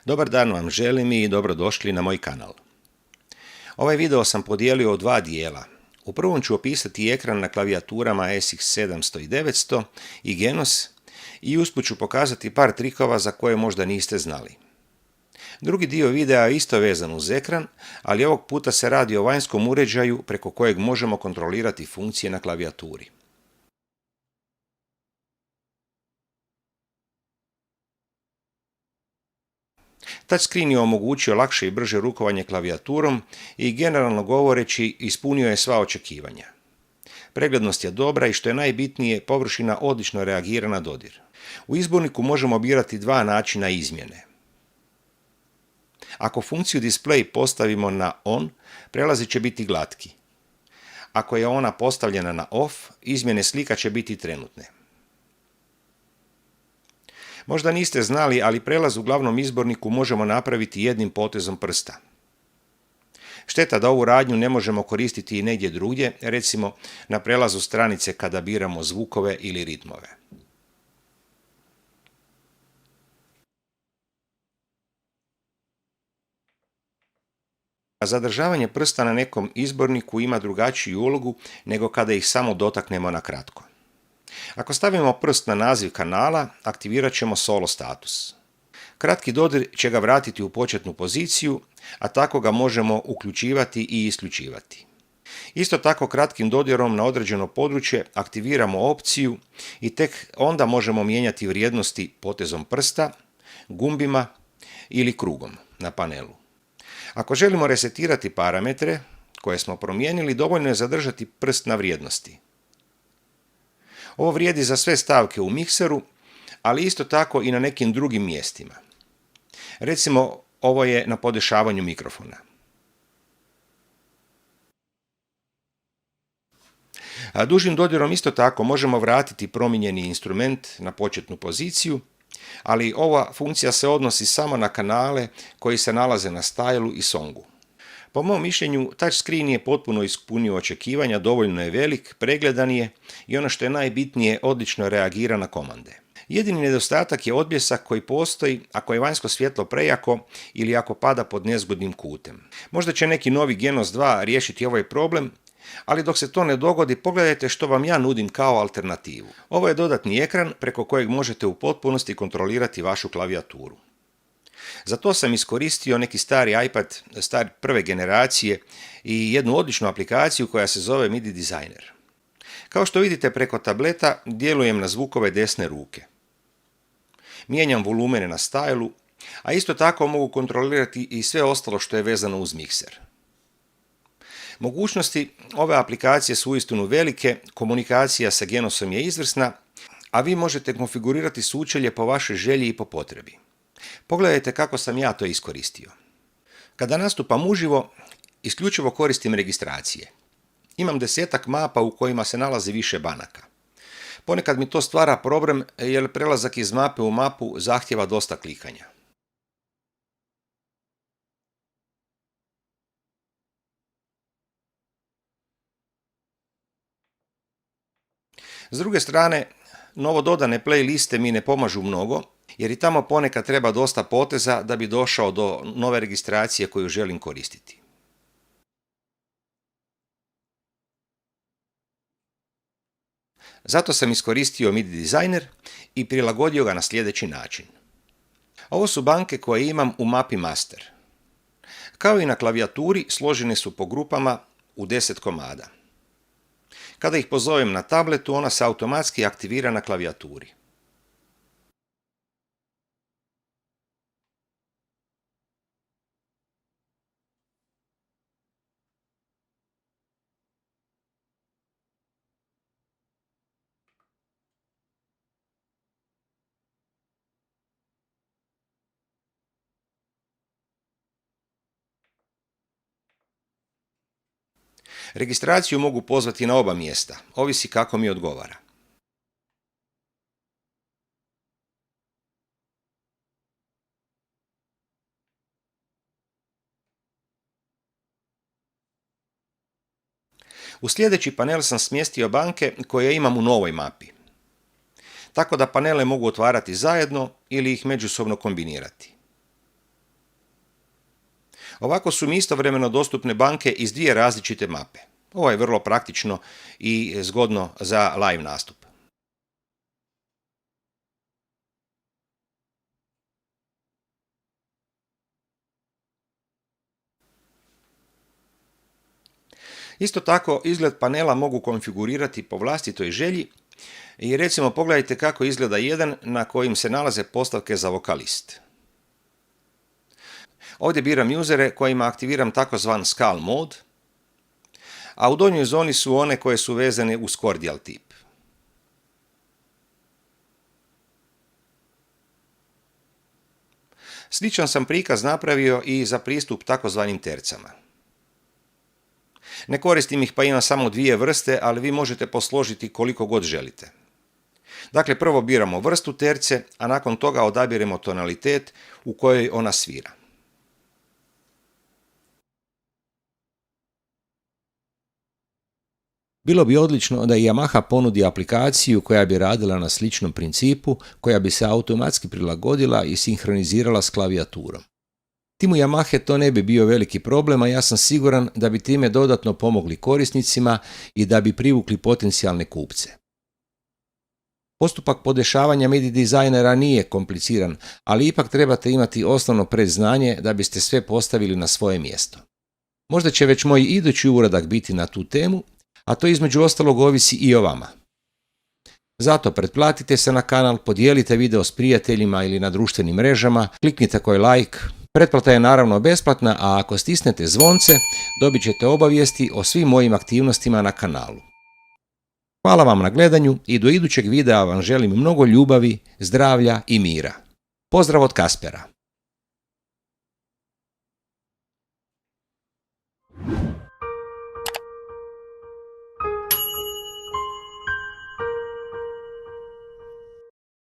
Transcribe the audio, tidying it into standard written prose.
Dobar dan vam želim i dobrodošli na moj kanal. Ovaj video sam podijelio u dva dijela. U prvom ću opisati ekran na klavijaturama SX700 i 900 i Genos i usput ću pokazati par trikova za koje možda niste znali. Drugi dio videa je isto vezan uz ekran, ali ovog puta se radi o vanjskom uređaju preko kojeg možemo kontrolirati funkcije na klavijaturi. Touchscreen je omogućio lakše i brže rukovanje klavijaturom i generalno govoreći ispunio je sva očekivanja. Preglednost je dobra i što je najbitnije, površina odlično reagira na dodir. U izborniku možemo birati dva načina izmjene. Ako funkciju display postavimo na on, prelazi će biti glatki. Ako je ona postavljena na off, izmjene slika će biti trenutne. Možda niste znali, ali prelaz u glavnom izborniku možemo napraviti jednim potezom prsta. Šteta da ovu radnju ne možemo koristiti i negdje drugdje, recimo na prelazu stranice kada biramo zvukove ili ritmove. Zadržavanje prsta na nekom izborniku ima drugačiju ulogu nego kada ih samo dotaknemo na kratko. Ako stavimo prst na naziv kanala, aktivirat ćemo solo status. Kratki dodir će ga vratiti u početnu poziciju, a tako ga možemo uključivati i isključivati. Isto tako kratkim dodirom na određeno područje aktiviramo opciju i tek onda možemo mijenjati vrijednosti potezom prsta, gumbima ili krugom na panelu. Ako želimo resetirati parametre koje smo promijenili, dovoljno je zadržati prst na vrijednosti. Ovo vrijedi za sve stavke u mikseru, ali isto tako i na nekim drugim mjestima. Recimo, ovo je na podešavanju mikrofona. Dužim dodirom isto tako možemo vratiti promijenjeni instrument na početnu poziciju, ali ova funkcija se odnosi samo na kanale koji se nalaze na stylu i songu. Po mom mišljenju, touchscreen je potpuno ispunio očekivanja, dovoljno je velik, pregledan je i ono što je najbitnije, odlično reagira na komande. Jedini nedostatak je odbljesak koji postoji ako je vanjsko svjetlo prejako ili ako pada pod nezgodnim kutem. Možda će neki novi Genos 2 riješiti ovaj problem, ali dok se to ne dogodi, pogledajte što vam ja nudim kao alternativu. Ovo je dodatni ekran preko kojeg možete u potpunosti kontrolirati vašu klavijaturu. Za to sam iskoristio neki stari iPad, star prve generacije i jednu odličnu aplikaciju koja se zove MIDI Designer. Kao što vidite preko tableta, djelujem na zvukove desne ruke. Mijenjam volumene na stylu, a isto tako mogu kontrolirati i sve ostalo što je vezano uz mikser. Mogućnosti ove aplikacije su uistinu velike, komunikacija sa Genosom je izvrsna, a vi možete konfigurirati sučelje po vašoj želji i po potrebi. Pogledajte kako sam ja to iskoristio. Kada nastupam uživo, isključivo koristim registracije. Imam 10-ak mapa u kojima se nalazi više banaka. Ponekad mi to stvara problem jer prelazak iz mape u mapu zahtjeva dosta klikanja. S druge strane, novo dodane playliste mi ne pomažu mnogo, jer i tamo ponekad treba dosta poteza da bi došao do nove registracije koju želim koristiti. Zato sam iskoristio MIDI Designer i prilagodio ga na sljedeći način. Ovo su banke koje imam u mapi Master. Kao i na klavijaturi, složene su po grupama u 10 komada. Kada ih pozovem na tabletu, ona se automatski aktivira na klavijaturi. Registraciju mogu pozvati na oba mjesta, ovisi kako mi odgovara. U sljedeći panel sam smjestio banke koje imam u novoj mapi. Tako da panele mogu otvarati zajedno ili ih međusobno kombinirati. Ovako su mi istovremeno dostupne banke iz dvije različite mape. Ovo je vrlo praktično i zgodno za live nastup. Isto tako, izgled panela mogu konfigurirati po vlastitoj želji i recimo pogledajte kako izgleda jedan na kojim se nalaze postavke za vokalist. Ovdje biram usere kojima aktiviram takozvan skal mod, a u donjoj zoni su one koje su vezane uz cordial tip. Sličan sam prikaz napravio i za pristup takozvanim tercama. Ne koristim ih pa imam samo dvije vrste, ali vi možete posložiti koliko god želite. Dakle, prvo biramo vrstu terce, a nakon toga odabiremo tonalitet u kojoj ona svira. Bilo bi odlično da i Yamaha ponudi aplikaciju koja bi radila na sličnom principu, koja bi se automatski prilagodila i sinhronizirala s klavijaturom. Timu Yamahe to ne bi bio veliki problem, a ja sam siguran da bi time dodatno pomogli korisnicima i da bi privukli potencijalne kupce. Postupak podešavanja MIDI dizajnera nije kompliciran, ali ipak trebate imati osnovno predznanje da biste sve postavili na svoje mjesto. Možda će već moj idući uradak biti na tu temu, a to između ostalog ovisi i o vama. Zato pretplatite se na kanal, podijelite video s prijateljima ili na društvenim mrežama, kliknite koji like. Pretplata je naravno besplatna, a ako stisnete zvonce, dobit ćete obavijesti o svim mojim aktivnostima na kanalu. Hvala vam na gledanju i do idućeg videa vam želim mnogo ljubavi, zdravlja i mira. Pozdrav od Kaspera!